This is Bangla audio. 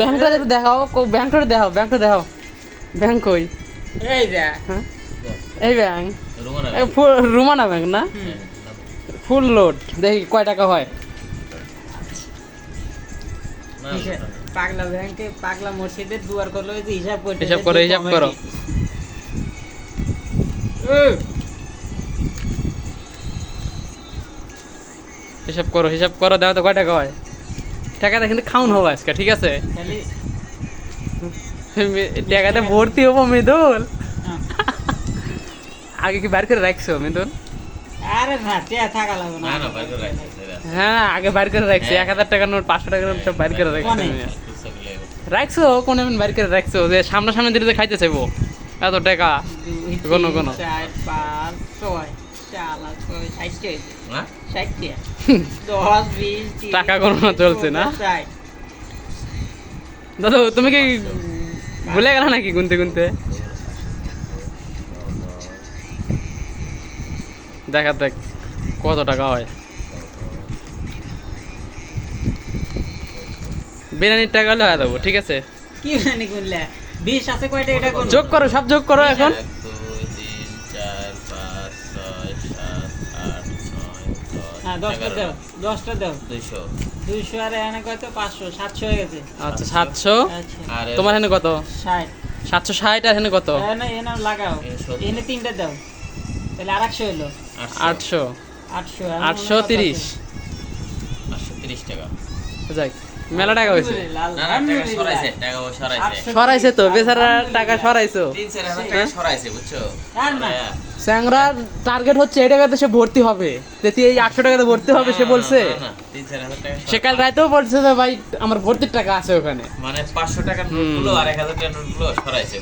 ব্যাংকটা দেখাও, ব্যাংকটা দেখাও, ব্যাংকটা দেখাও। ব্যাংক কই? এই ব্যাংক রুমানা ব্যাংক না? ফুল লোড দেখি কয় টাকা হয়। পাগলা ব্যাংকে পাগলা মসজিদের দুয়ার করলো, হিসাব করতে হিসাব করো, হিসাব করো। হিসাব করো, হিসাব করো, দেখো তো কয় টাকা হয়। টাকাটা কিন্তু খাউন হবো আজকে, ঠিক আছে? টাকাটা ভর্তি হবো মৃদুল। আগে কি বার করে রাখছো মৃদুল? আরে না, থাকা লাগবে না। হ্যাঁ আগে বার করে রাখছি, 1000 টাকার নোট, 500 টাকার নোট সব বার করে রাখছি। রাখছো কোন এমন বার করে রাখছো যে সামনাসামনি দিলে খাইতে চাইবো এত টাকা? কোনো কোনো 4 5 6 টাকা কোনো চলছে না। দাদু তুমি কি ভুলে গেল নাকি গুনতে গুনতে? দেখা দেখ কত টাকা হয়। বিরিয়ানির টাকা হলে দেবো, ঠিক আছে? কি জানি গুনলে 20 আছে কয়টা, এটা কোন যোগ করো, সব যোগ করো এখন। 1 2 3 4 5 6 7 8 9 10 হ্যাঁ 10টা দাও, 10টা দাও। 200 200 আর এখানে কত? 500 700 হয়ে গেছে। আচ্ছা 700। আচ্ছা আর তোমার এখানে কত? 60। 760। আর এখানে কত? এনে লাগাও, এনে 3টা দাও, তাহলে 800 হলো। 800। 800 830। 830 টাকা। যাই মেলা টাকা হয়েছে। না না, টাকা সরাইছে, টাকা সরাইছে। সরাইছে তো, বেচারা টাকা সরাইছো। 3-4000 টাকা সরাইছে, বুঝছো? স্যাংরার টার্গেট হচ্ছে এই টাকাতে সে ভর্তি হবে, যেটি এই 800 টাকাতে ভর্তি হবে সে বলছে। না না, 3-4000 টাকা সে কাল রাতেও বলছে যে ভাই আমার ভর্তির টাকা আছে ওখানে। মানে 500 টাকার নোটগুলো আর 1000 টাকার নোটগুলো সরাইছে।